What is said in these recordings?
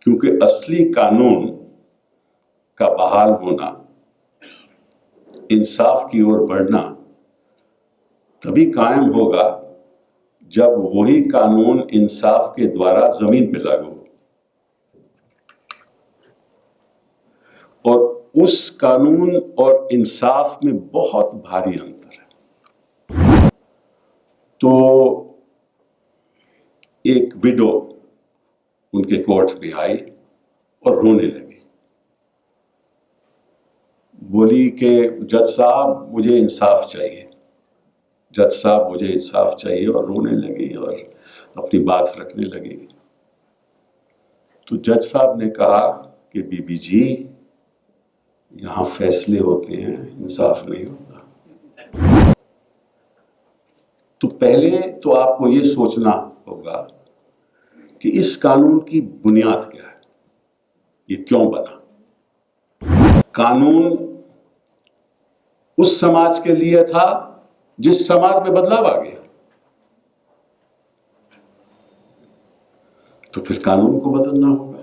क्योंकि असली कानून का बहाल होना, इंसाफ की ओर बढ़ना तभी कायम होगा जब वही कानून इंसाफ के द्वारा जमीन पे लागू हो। और उस कानून और इंसाफ में बहुत भारी अंतर है। तो एक विडो उनके कोर्ट में आई और रोने लगी, बोली कि जज साहब मुझे इंसाफ चाहिए, जज साहब मुझे इंसाफ चाहिए, और रोने लगी और अपनी बात रखने लगी। तो जज साहब ने कहा कि बीबी जी, यहां फैसले होते हैं, इंसाफ नहीं होता। तो पहले तो आपको ये सोचना होगा कि इस कानून की बुनियाद क्या है, ये क्यों बना। कानून उस समाज के लिए था जिस समाज में बदलाव आ गया, तो फिर कानून को बदलना होगा,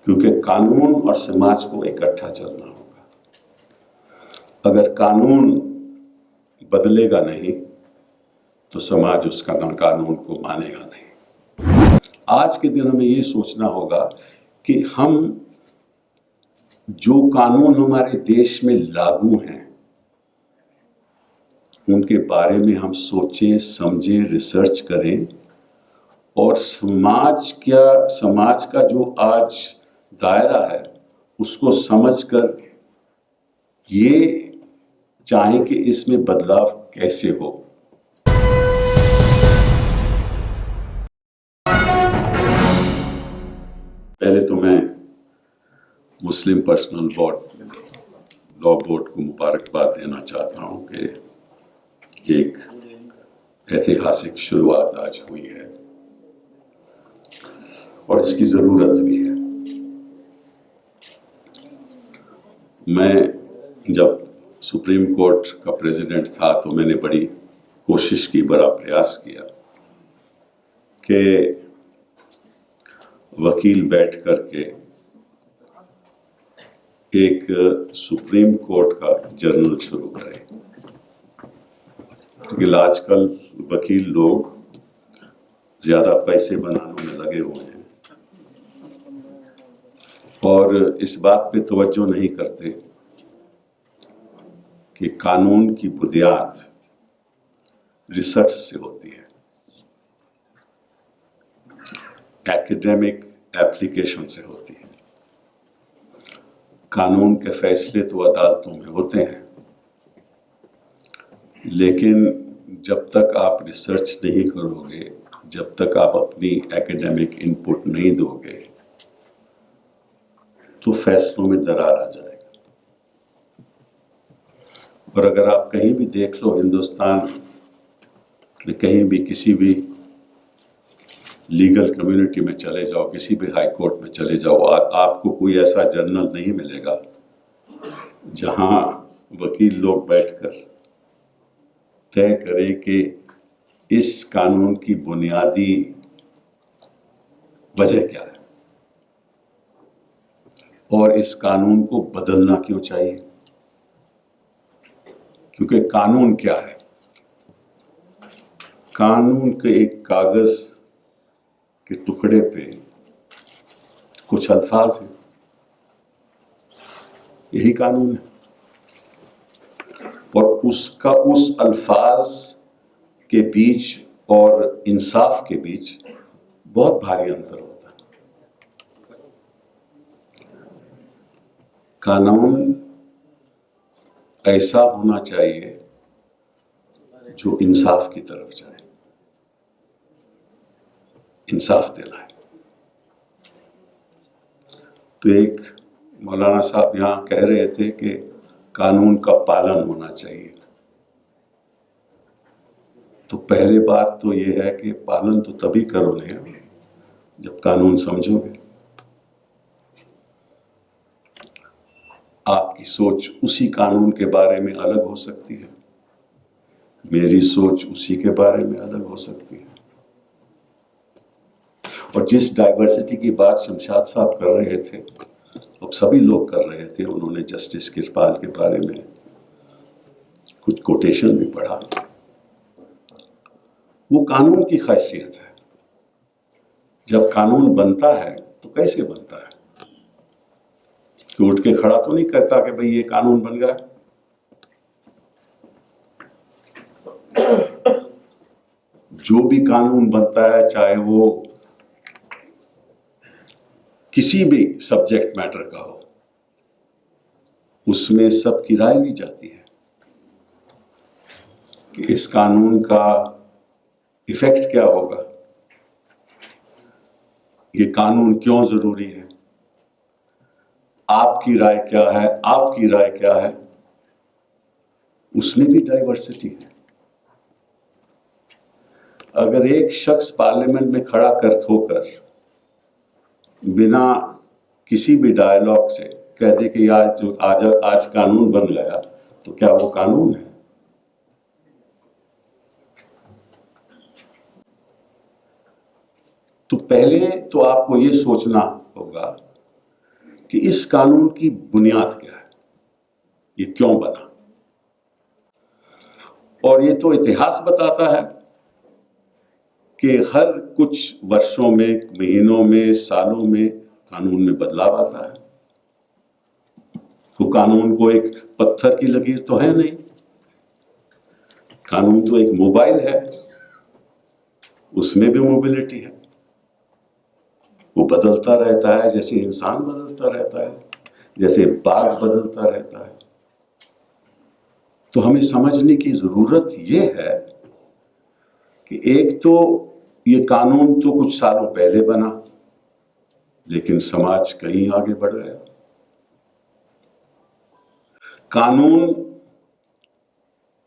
क्योंकि कानून और समाज को इकट्ठा चलना होगा। अगर कानून बदलेगा नहीं तो समाज उसका कानून को मानेगा नहीं। आज के दिन हमें ये सोचना होगा कि हम जो कानून हमारे देश में लागू हैं उनके बारे में हम सोचें, समझें, रिसर्च करें, और समाज का जो आज दायरा है उसको समझकर ये चाहें कि इसमें बदलाव कैसे हो। पहले तो मैं मुस्लिम पर्सनल लॉ बोर्ड को मुबारकबाद देना चाहता हूं कि एक ऐतिहासिक शुरुआत आज हुई है और इसकी जरूरत भी है। मैं जब सुप्रीम कोर्ट का प्रेसिडेंट था तो मैंने बड़ी कोशिश की, बड़ा प्रयास किया कि वकील बैठ करके एक सुप्रीम कोर्ट का जर्नल शुरू करें, क्योंकि आजकल वकील लोग ज्यादा पैसे बनाने में लगे हुए हैं और इस बात पे तवज्जो नहीं करते कि कानून की बुनियाद रिसर्च से होती है, एकेडमिक एप्लीकेशन से होती है। कानून के फैसले तो अदालतों में होते हैं, लेकिन जब तक आप रिसर्च नहीं करोगे, जब तक आप अपनी एकेडमिक इनपुट नहीं दोगे, तो फैसलों में दरार आ जाएगा। और अगर आप कहीं भी देख लो हिंदुस्तान में, कहीं भी किसी भी लीगल कम्युनिटी में चले जाओ, किसी भी हाई कोर्ट में चले जाओ, आपको कोई ऐसा जर्नल नहीं मिलेगा जहां वकील लोग बैठकर तय करें कि इस कानून की बुनियादी वजह क्या है और इस कानून को बदलना क्यों चाहिए। क्योंकि कानून क्या है? कानून के एक कागज के टुकड़े पे कुछ अल्फाज हैं, यही कानून है। और उस अल्फाज के बीच और इंसाफ के बीच बहुत भारी अंतर होता है। कानून ऐसा होना चाहिए जो इंसाफ की तरफ जाए, इंसाफ दिलाए। तो एक मौलाना साहब यहाँ कह रहे थे कि कानून का पालन होना चाहिए। तो पहली बात तो ये है कि पालन तो तभी करोगे जब कानून समझोगे। आपकी सोच उसी कानून के बारे में अलग हो सकती है, मेरी सोच उसी के बारे में अलग हो सकती है। और जिस डाइवर्सिटी की बात शमशाद साहब कर रहे थे, अब सभी लोग कर रहे थे, उन्होंने जस्टिस किरपाल के बारे में कुछ कोटेशन भी पढ़ा। वो कानून की खासियत है। जब कानून बनता है तो कैसे बनता है? कि उठ के खड़ा तो नहीं कहता कि भाई ये कानून बन गया। जो भी कानून बनता है, चाहे वो किसी भी सब्जेक्ट मैटर का हो, उसमें सबकी राय ली जाती है कि इस कानून का इफेक्ट क्या होगा, ये कानून क्यों जरूरी है, आपकी राय क्या है, आपकी राय क्या है। उसमें भी डाइवर्सिटी है। अगर एक शख्स पार्लियामेंट में खड़ा कर होकर बिना किसी भी डायलॉग से कह दे कि आज कानून बन गया, तो क्या वो कानून है? तो पहले तो आपको ये सोचना होगा कि इस कानून की बुनियाद क्या है, ये क्यों बना। और ये तो इतिहास बताता है कि हर कुछ वर्षों में, महीनों में, सालों में कानून में बदलाव आता है। तो कानून को एक पत्थर की लकीर तो है नहीं, कानून तो एक मोबाइल है, उसमें भी मोबिलिटी है। वो बदलता रहता है, जैसे इंसान बदलता रहता है, जैसे बाघ बदलता रहता है। तो हमें समझने की जरूरत ये है कि एक तो ये कानून तो कुछ सालों पहले बना, लेकिन समाज कहीं आगे बढ़ गया। कानून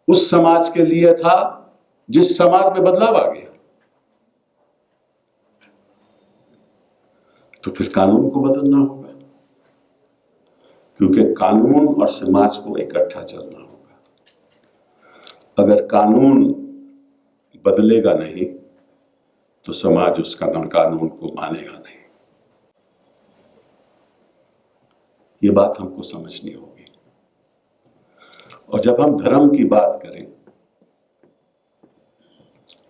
उस समाज के लिए था जिस समाज में बदलाव आ गया, तो फिर कानून को बदलना होगा, क्योंकि कानून और समाज को इकट्ठा चलना होगा। अगर कानून बदलेगा नहीं तो समाज उसका कानून को मानेगा नहीं। ये बात हमको समझनी होगी। और जब हम धर्म की बात करें,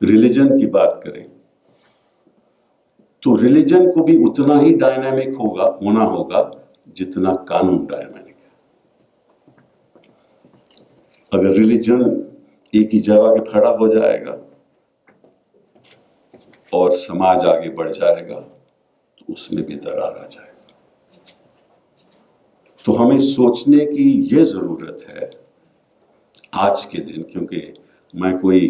रिलीजन की बात करें, तो रिलीजन को भी उतना ही डायनामिक होना होगा जितना कानून डायनामिक है। अगर रिलीजन एक ही जगह पे खड़ा हो जाएगा और समाज आगे बढ़ जाएगा तो उसमें भी दरार आ जाएगा। तो हमें सोचने की ये जरूरत है आज के दिन, क्योंकि मैं कोई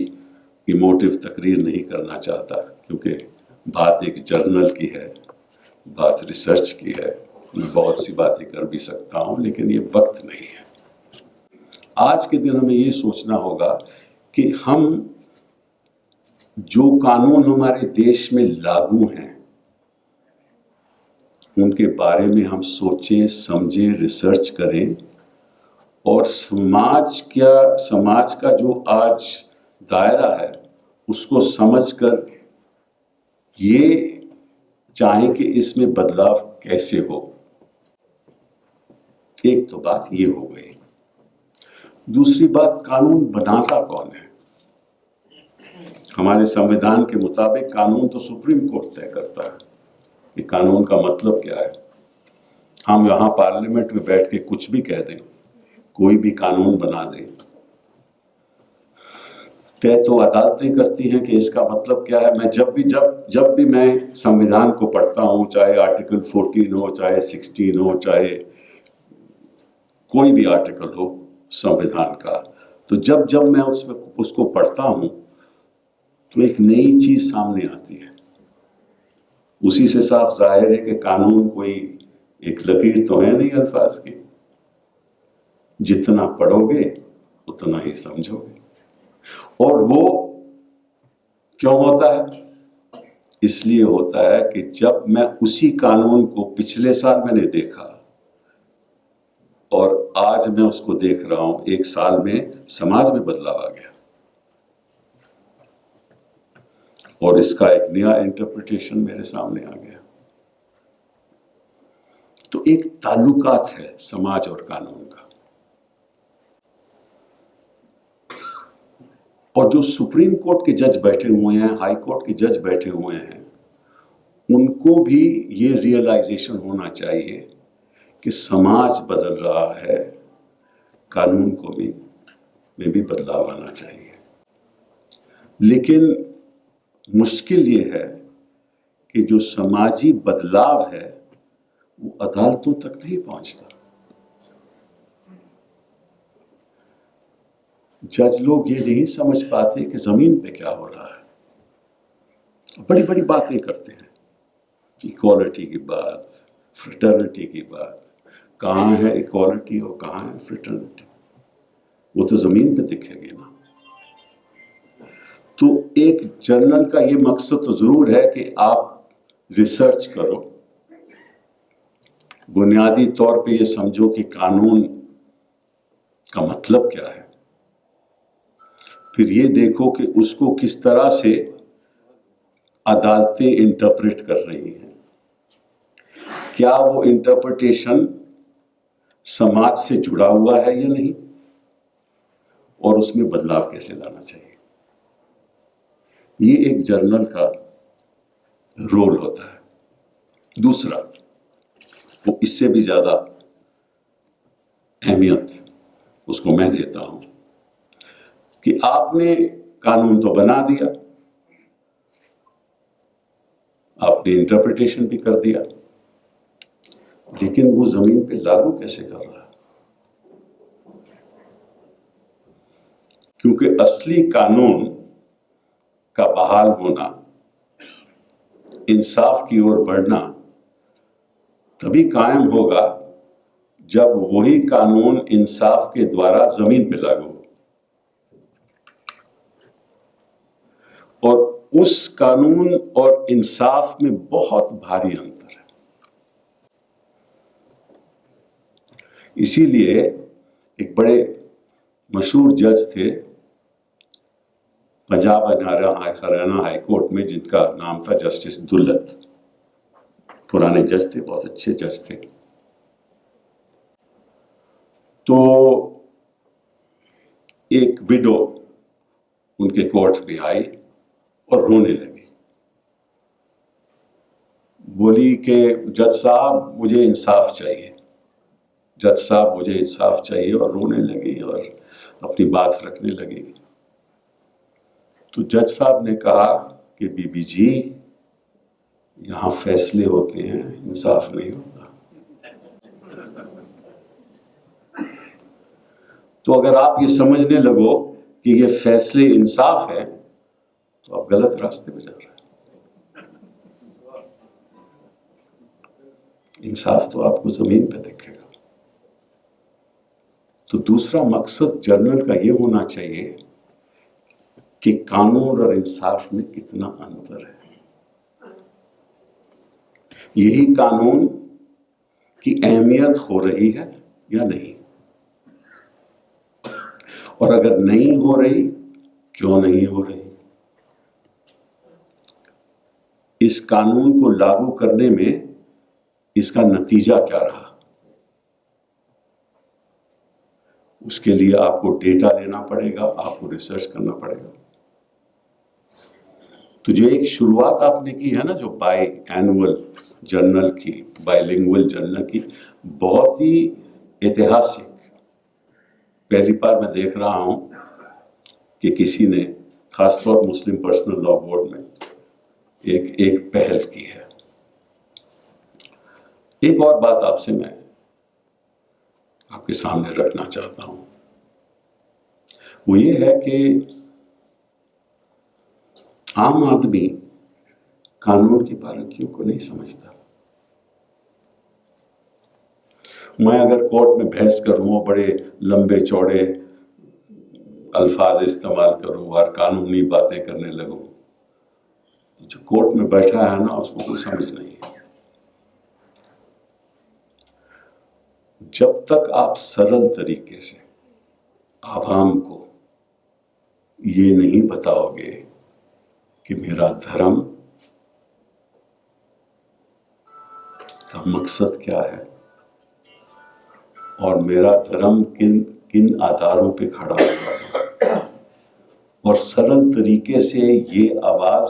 इमोटिव तकरीर नहीं करना चाहता, क्योंकि बात एक जर्नल की है, बात रिसर्च की है। मैं बहुत सी बातें कर भी सकता हूं, लेकिन ये वक्त नहीं है। आज के दिन हमें ये सोचना होगा कि हम जो कानून हमारे देश में लागू हैं उनके बारे में हम सोचें, समझें, रिसर्च करें, और समाज का जो आज दायरा है उसको समझकर ये चाहें कि इसमें बदलाव कैसे हो। एक तो बात ये हो गई। दूसरी बात, कानून बनाता कौन है? हमारे संविधान के मुताबिक कानून तो सुप्रीम कोर्ट तय करता है कि कानून का मतलब क्या है। हम यहाँ पार्लियामेंट में बैठ के कुछ भी कह दें, कोई भी कानून बना दें, तय तो अदालतें करती हैं कि इसका मतलब क्या है। मैं जब भी मैं संविधान को पढ़ता हूँ, चाहे आर्टिकल 14 हो, चाहे 16 हो, चाहे कोई भी आर्टिकल हो संविधान का, तो जब मैं उसको पढ़ता हूँ तो एक नई चीज सामने आती है। उसी से साफ जाहिर है कि कानून कोई एक लकीर तो है नहीं अल्फाज की। जितना पढ़ोगे उतना ही समझोगे। और वो क्यों होता है? इसलिए होता है कि जब मैं उसी कानून को पिछले साल मैंने देखा और आज मैं उसको देख रहा हूं, एक साल में समाज में बदलाव आ गया। और इसका एक नया इंटरप्रिटेशन मेरे सामने आ गया। तो एक ताल्लुकात है समाज और कानून का। और जो सुप्रीम कोर्ट के जज बैठे हुए हैं, हाई कोर्ट के जज बैठे हुए हैं, उनको भी ये रियलाइजेशन होना चाहिए कि समाज बदल रहा है, कानून को भी में भी बदलाव आना चाहिए। लेकिन मुश्किल ये है कि जो समाजी बदलाव है वो अदालतों तक नहीं पहुंचता। जज लोग ये नहीं समझ पाते कि जमीन पे क्या हो रहा है। बड़ी बड़ी बातें करते हैं, इक्वालिटी की बात, फ्रेटर्निटी की बात। कहाँ है इक्वालिटी और कहाँ है फ्रेटर्निटी? वो तो जमीन पे दिखेगी ना। तो एक जर्नल का ये मकसद तो जरूर है कि आप रिसर्च करो, बुनियादी तौर पे ये समझो कि कानून का मतलब क्या है, फिर ये देखो कि उसको किस तरह से अदालतें इंटरप्रेट कर रही हैं। क्या वो इंटरप्रिटेशन समाज से जुड़ा हुआ है या नहीं, और उसमें बदलाव कैसे लाना चाहिए। ये एक जर्नल का रोल होता है। दूसरा, वो इससे भी ज्यादा अहमियत उसको मैं देता हूं कि आपने कानून तो बना दिया, आपने इंटरप्रिटेशन भी कर दिया, लेकिन वो जमीन पे लागू कैसे कर रहा है? क्योंकि असली कानून का बहाल होना, इंसाफ की ओर बढ़ना तभी कायम होगा जब वही कानून इंसाफ के द्वारा जमीन पे लागू हो। और उस कानून और इंसाफ में बहुत भारी अंतर है। इसीलिए एक बड़े मशहूर जज थे पंजाब हरियाणा हाई कोर्ट में, जिनका नाम था जस्टिस दुल्लत। पुराने जज थे, बहुत अच्छे जज थे। तो एक विडो उनके कोर्ट में आई और रोने लगी। बोली कि जज साहब मुझे इंसाफ चाहिए, जज साहब मुझे इंसाफ चाहिए, और रोने लगी और अपनी बात रखने लगी। तो जज साहब ने कहा कि बीबी जी, यहां फैसले होते हैं, इंसाफ नहीं होता। तो अगर आप ये समझने लगो कि ये फैसले इंसाफ है, तो आप गलत रास्ते पे जा रहे हैं। इंसाफ तो आपको जमीन पे दिखेगा। तो दूसरा मकसद जर्नल का ये होना चाहिए कि कानून और इंसाफ में कितना अंतर है। यही कानून की अहमियत हो रही है या नहीं, और अगर नहीं हो रही, क्यों नहीं हो रही। इस कानून को लागू करने में इसका नतीजा क्या रहा, उसके लिए आपको डेटा लेना पड़ेगा, आपको रिसर्च करना पड़ेगा। तो जो एक शुरुआत आपने की है ना, जो बाई एनुअल जर्नल की, बाइलिंगुअल जर्नल की, बहुत ही ऐतिहासिक, पहली बार मैं देख रहा हूं कि किसी ने, खासतौर मुस्लिम पर्सनल लॉ बोर्ड में, एक पहल की है। एक और बात आपसे मैं आपके सामने रखना चाहता हूं, वो ये है कि आम आदमी कानून की बारीकियों को नहीं समझता। मैं अगर कोर्ट में बहस करूं, बड़े लंबे चौड़े अल्फाज इस्तेमाल करूं और कानूनी बातें करने लगूं, तो जो कोर्ट में बैठा है ना, उसको कोई समझ नहीं है। जब तक आप सरल तरीके से आवाम को ये नहीं बताओगे कि मेरा धर्म का मकसद क्या है और मेरा धर्म किन किन आधारों पे खड़ा हुआ है, और सरल तरीके से ये आवाज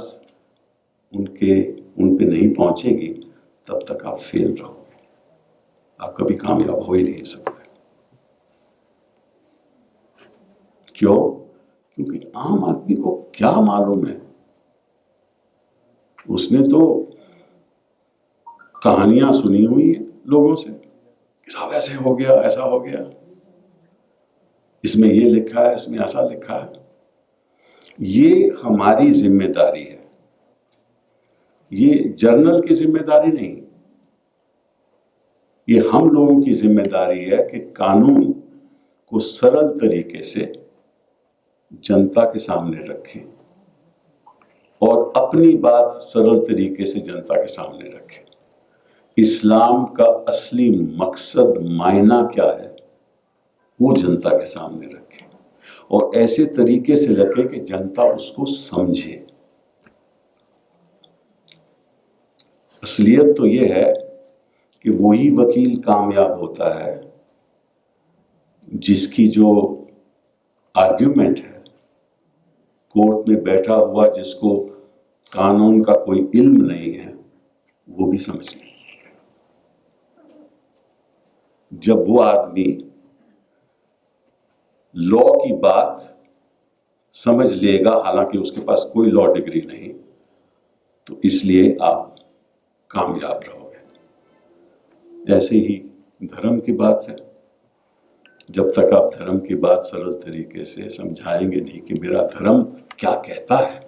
उन पे नहीं पहुंचेगी तब तक आप फेल रहोगे, आप कभी कामयाब हो ही नहीं सकते। क्यों? क्योंकि आम आदमी को क्या मालूम है, उसने तो कहानियां सुनी हुई है लोगों से, साहब ऐसे हो गया, ऐसा हो गया, इसमें ये लिखा है, इसमें ऐसा लिखा है। ये हमारी जिम्मेदारी है, ये जर्नल की जिम्मेदारी नहीं, ये हम लोगों की जिम्मेदारी है कि कानून को सरल तरीके से जनता के सामने रखें और अपनी बात सरल तरीके से जनता के सामने रखें। इस्लाम का असली मकसद, मायना क्या है, वो जनता के सामने रखें और ऐसे तरीके से रखें कि जनता उसको समझे। असलियत तो ये है कि वही वकील कामयाब होता है जिसकी जो आर्ग्यूमेंट है, कोर्ट में बैठा हुआ जिसको कानून का कोई इल्म नहीं है, वो भी समझ ले। जब वो आदमी लॉ की बात समझ लेगा, हालांकि उसके पास कोई लॉ डिग्री नहीं, तो इसलिए आप कामयाब रहोगे। ऐसे ही धर्म की बात है, जब तक आप धर्म की बात सरल तरीके से समझाएंगे नहीं कि मेरा धर्म क्या कहता है।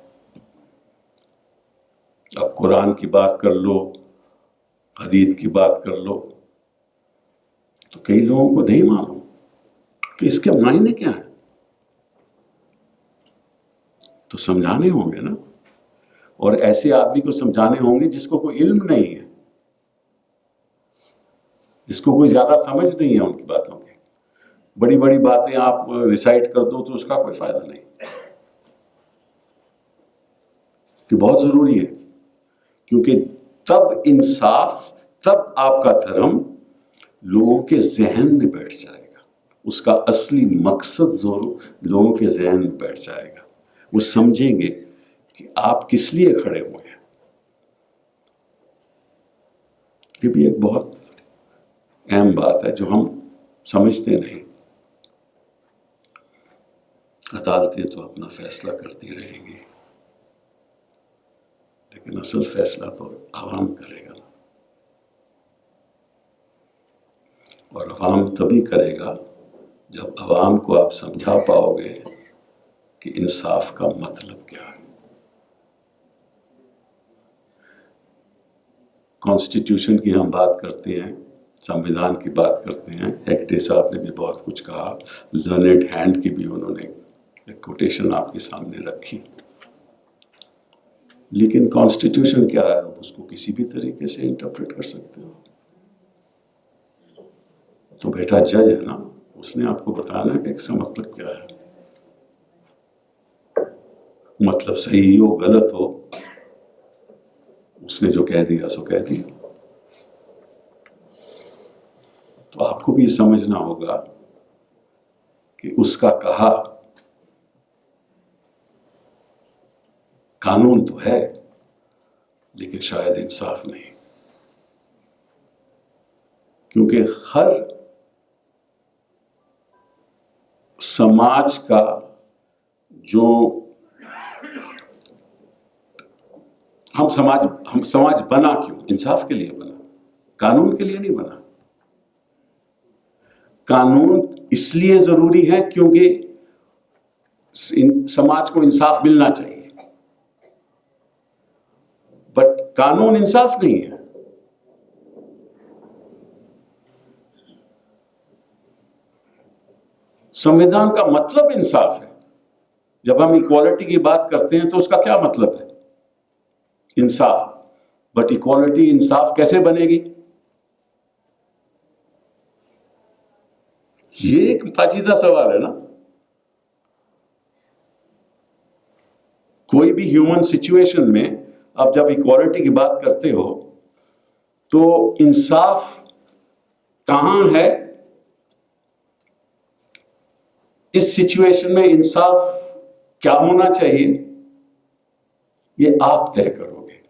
अब कुरान की बात कर लो, हदीस की बात कर लो, तो कई लोगों को नहीं मालूम कि इसके मायने क्या है, तो समझाने होंगे ना, और ऐसे आदमी को समझाने होंगे जिसको कोई इल्म नहीं है, जिसको कोई ज्यादा समझ नहीं है उनकी बातों की। बड़ी बड़ी बातें आप रिसाइट कर दो तो उसका कोई फायदा नहीं। ये बहुत जरूरी है, क्योंकि तब इंसाफ, तब आपका धर्म लोगों के जहन में बैठ जाएगा, उसका असली मकसद लोगों के जहन में बैठ जाएगा। वो समझेंगे कि आप किस लिए खड़े हुए हैं। ये भी एक बहुत अहम बात है जो हम समझते नहीं। अदालतें तो अपना फैसला करती रहेंगी, लेकिन असल फैसला तो आवाम करेगा, और आवाम तभी करेगा जब आवाम को आप समझा पाओगे कि इंसाफ का मतलब क्या है। कॉन्स्टिट्यूशन की हम बात करते हैं, संविधान की बात करते हैं, हेगड़े साहब ने भी बहुत कुछ कहा, लर्नेड हैंड की भी उन्होंने एक कोटेशन आपके सामने रखी। लेकिन कॉन्स्टिट्यूशन क्या है, आप उसको किसी भी तरीके से इंटरप्रेट कर सकते हो। तो बेटा जज है ना, उसने आपको बताना है कि इसका मतलब क्या है। मतलब सही हो गलत हो, उसने जो कह दिया सो कह दिया। तो आपको भी समझना होगा कि उसका कहा कानून तो है, लेकिन शायद इंसाफ नहीं, क्योंकि हर समाज का जो हम समाज बना क्यों? इंसाफ के लिए बना, कानून के लिए नहीं बना। कानून इसलिए जरूरी है क्योंकि समाज को इंसाफ मिलना चाहिए, बट कानून इंसाफ नहीं है। संविधान का मतलब इंसाफ है। जब हम इक्वालिटी की बात करते हैं तो उसका क्या मतलब है? इंसाफ। बट इक्वालिटी, इंसाफ कैसे बनेगी? ये एक पेचीदा सवाल है ना। कोई भी ह्यूमन सिचुएशन में आप जब इक्वालिटी की बात करते हो तो इंसाफ कहां है? इस सिचुएशन में इंसाफ क्या होना चाहिए, ये आप तय करोगे।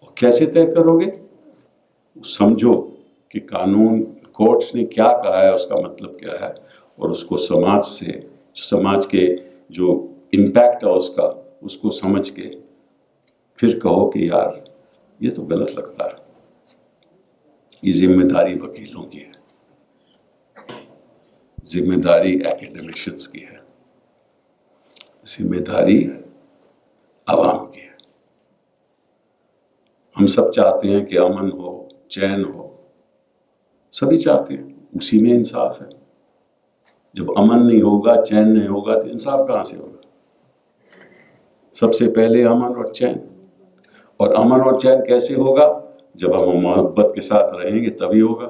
और कैसे तय करोगे? समझो कि कानून, कोर्ट्स ने क्या कहा है, उसका मतलब क्या है, और उसको समाज के जो इम्पैक्ट है उसको समझ के फिर कहो कि यार ये तो गलत लगता है। ये जिम्मेदारी वकीलों की है, जिम्मेदारी एकेडमिशियंस की है, जिम्मेदारी आवाम की है। हम सब चाहते हैं कि अमन हो, चैन हो, सभी चाहते हैं, उसी में इंसाफ है। जब अमन नहीं होगा, चैन नहीं होगा, तो इंसाफ कहां से होगा? सबसे पहले अमन और चैन। और अमन और चैन कैसे होगा? जब हम मोहब्बत के साथ रहेंगे तभी होगा।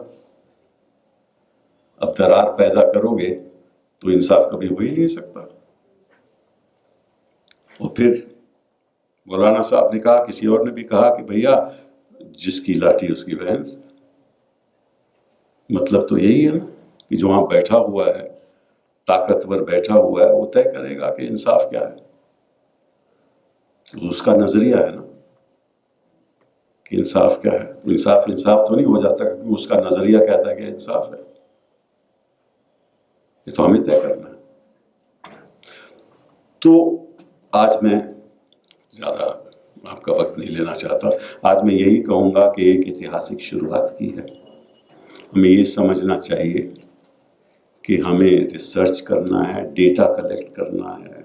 अब दरार पैदा करोगे तो इंसाफ कभी हो ही नहीं सकता। और फिर मौलाना साहब ने कहा, किसी और ने भी कहा कि भैया जिसकी लाठी उसकी भैंस। मतलब तो यही है ना कि जो वहां बैठा हुआ है, ताकतवर बैठा हुआ है, वो तय करेगा कि इंसाफ क्या है। तो उसका नजरिया है ना कि इंसाफ क्या है। इंसाफ तो नहीं हो जाता क्योंकि उसका नजरिया कहता है कि इंसाफ है। ये तो हमें तय करना है। तो आज मैं ज्यादा आपका वक्त नहीं लेना चाहता। आज मैं यही कहूंगा कि एक ऐतिहासिक शुरुआत की है। हमें ये समझना चाहिए कि हमें रिसर्च करना है, डेटा कलेक्ट करना है,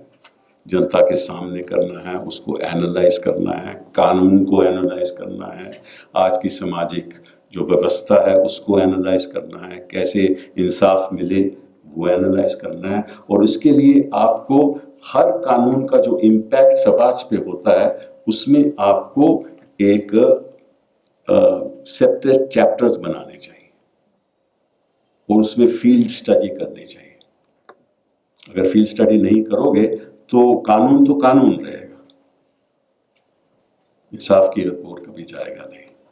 जनता के सामने करना है, उसको एनालाइज करना है, कानून को एनालाइज करना है, आज की सामाजिक जो व्यवस्था है उसको एनालाइज करना है, कैसे इंसाफ मिले वो एनालाइज करना है। और उसके लिए आपको हर कानून का जो इम्पैक्ट समाज पे होता है उसमें आपको एक सेपरेट चैप्टर्स बनाने चाहिए और उसमें फील्ड स्टडी करनी चाहिए। अगर फील्ड स्टडी नहीं करोगे तो कानून रहेगा, इंसाफ की ओर कभी जाएगा नहीं।